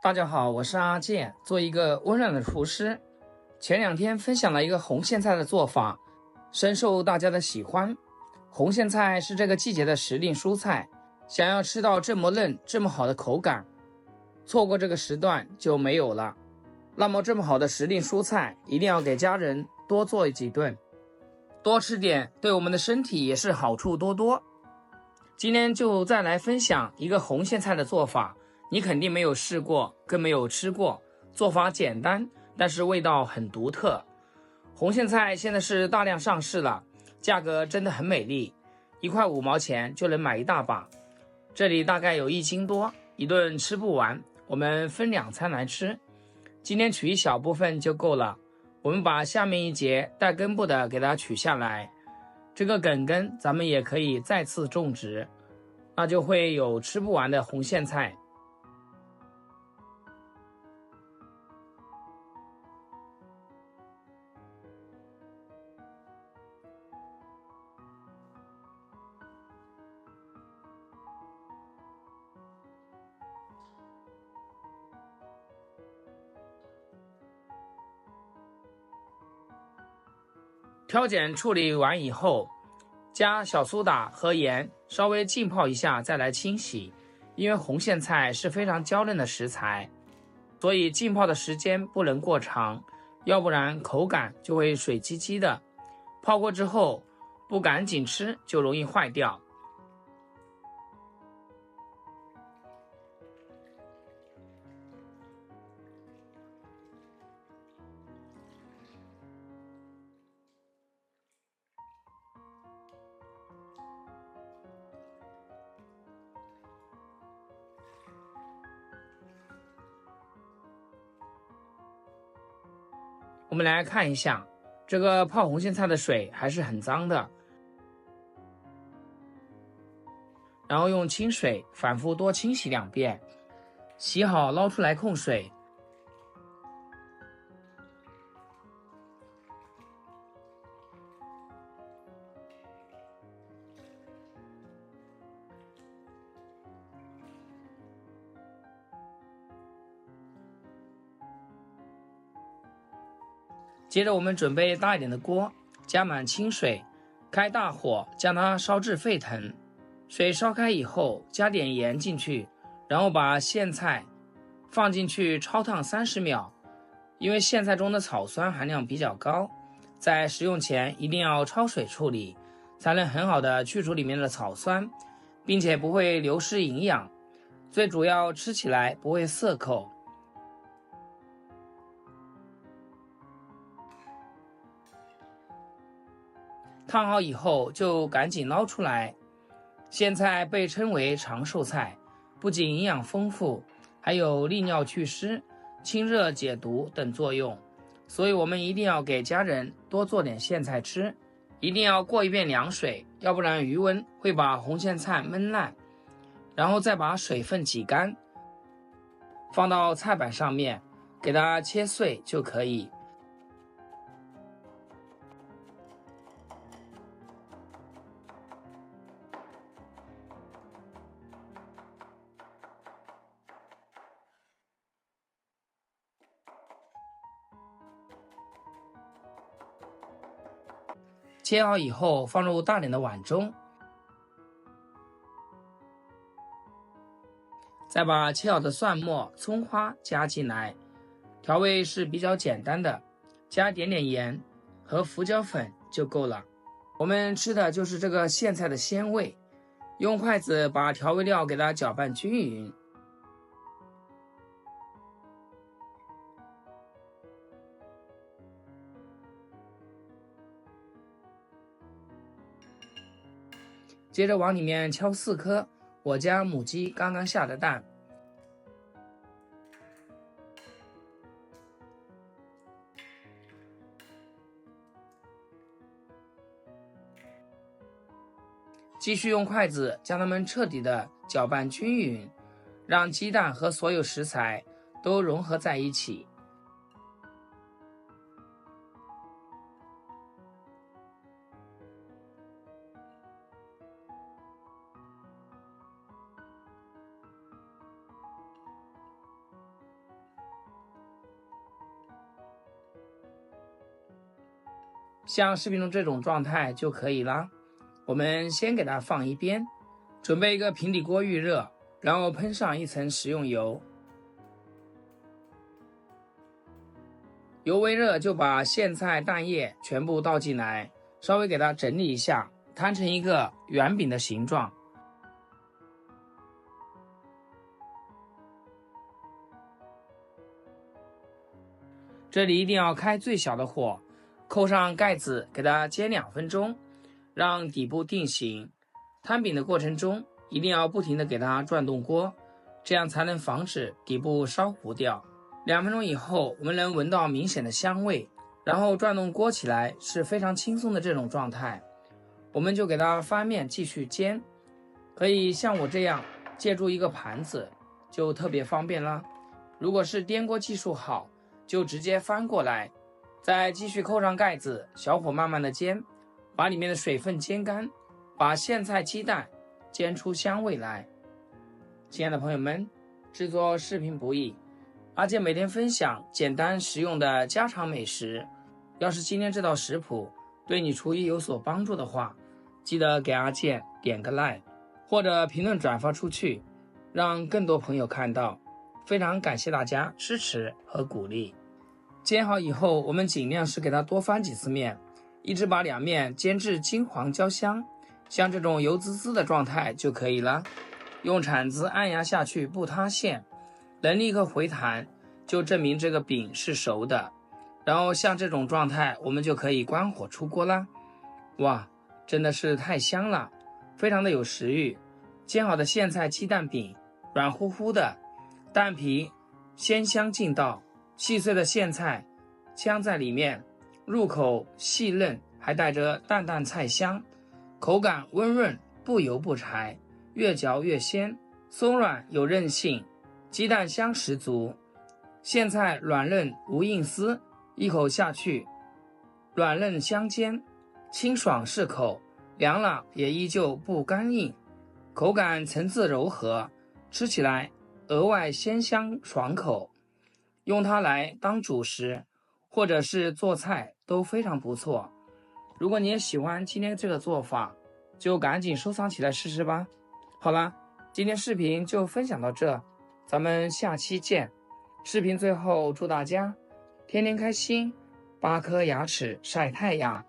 大家好，我是阿健，做一个温暖的厨師。前2天分享了一個紅莧菜的做法，深受大家的喜歡。紅莧菜是這個季節的時令蔬菜，想要吃到這麼嫩、這麼好的口感，錯過這個時段就沒有了。那麼這麼好的時令蔬菜，一定要給家人多做幾頓，多吃點，對我們的身體也是好處多多。今天就再來分享一個紅莧菜的做法，你肯定沒有試過，更沒有吃過。做法簡單，但是味道很獨特。紅莧菜現在是大量上市了，價格真的很美麗，1塊5毛錢就能買一大把。這裡大概有1斤多，一頓吃不完，我們分2餐來吃。今天取一小部分就夠了。我們把下面一節帶根部的給它取下來，這個梗根咱們也可以再次種植，那就會有吃不完的紅莧菜。挑揀處理完以後，加小蘇打和鹽稍微浸泡一下再來清洗。因為紅莧菜是非常嬌嫩的食材，所以浸泡的時間不能過長，要不然口感就會水唧唧的。泡過之後不趕緊吃就容易壞掉。我們來看一下，這個泡紅莧菜的水還是很髒的，然後用清水反覆多清洗2遍，洗好撈出來控水。接着我們準備大一點的鍋，加滿清水，開大火將它燒至沸騰。水燒開以後加點鹽進去，然後把莧菜放進去焯燙30秒。因為莧菜中的草酸含量比較高，在食用前一定要焯水處理，才能很好的去除裡面的草酸，並且不會流失營養。最主要吃起來不會澀口。燙好以後就趕緊撈出來。莧菜被稱為長壽菜，不僅營養豐富，還有利尿祛濕、清熱解毒等作用，所以我們一定要給家人多做點莧菜吃。一定要過一遍涼水，要不然餘溫會把紅莧菜燜爛。然後再把水分擠乾，放到菜板上面，給它切碎就可以。切好以後放入大點的碗中，再把切好的蒜末、蔥花加進來，調味是比較簡單的，加點點鹽和胡椒粉就夠了。我們吃的就是這個莧菜的鮮味，用筷子把調味料給它攪拌均勻。接着往裡面敲4顆我家母雞剛剛下的蛋，繼續用筷子將它們徹底的攪拌均勻，讓雞蛋和所有食材都融合在一起。像視頻中這種狀態就可以啦。我們先給它放一邊，準備一個平底鍋預熱，然後噴上一層食用油。油微熱就把莧菜、蛋液全部倒進來，稍微給它整理一下，摊成一個圆餅的形狀。這裡一定要開最小的火，扣上蓋子，給它煎2分鐘，讓底部定型。攤餅的過程中，一定要不停地給它轉動鍋，這樣才能防止底部燒糊掉。2分鐘以後，我們能聞到明顯的香味，然後轉動鍋起來是非常輕鬆的這種狀態。我們就給它翻面繼續煎，可以像我這樣借助一個盤子，就特別方便了。如果是顛鍋技術好，就直接翻過來，再繼續扣上蓋子，小火慢慢的煎，把裡面的水分煎乾，把莧菜、雞蛋煎出香味來。親愛的朋友們，制作視頻不易，阿健每天分享簡單實用的家常美食。要是今天這道食譜對你廚藝有所幫助的話，記得給阿健點個 like， 或者評論轉發出去，讓更多朋友看到。非常感謝大家支持和鼓勵。煎好以後，我們盡量是給它多翻幾次面，一直把2面煎至金黃焦香，像這種油滋滋的狀態就可以了。用鏟子按压下去不塌陷，能立刻回彈，就證明這個餅是熟的。然後像這種狀態，我們就可以關火出鍋啦。哇，真的是太香了，非常的有食慾。煎好的莧菜雞蛋餅，軟乎乎的，蛋皮鮮香勁道，細碎的莧菜香在裡面，入口細嫩，還帶着淡淡菜香，口感溫潤，不油不柴，越嚼越鮮，鬆軟有韌性，雞蛋香十足，莧菜軟嫩無硬絲，一口下去軟嫩香煎，清爽適口，涼了也依舊不乾硬，口感層次柔和，吃起來額外鮮香爽口，用它來當主食或者是做菜都非常不錯。如果你也喜歡今天這個做法，就趕緊收藏起來試試吧。好了，今天視頻就分享到這，咱們下期見。視頻最後祝大家天天開心，8顆牙齒曬太陽。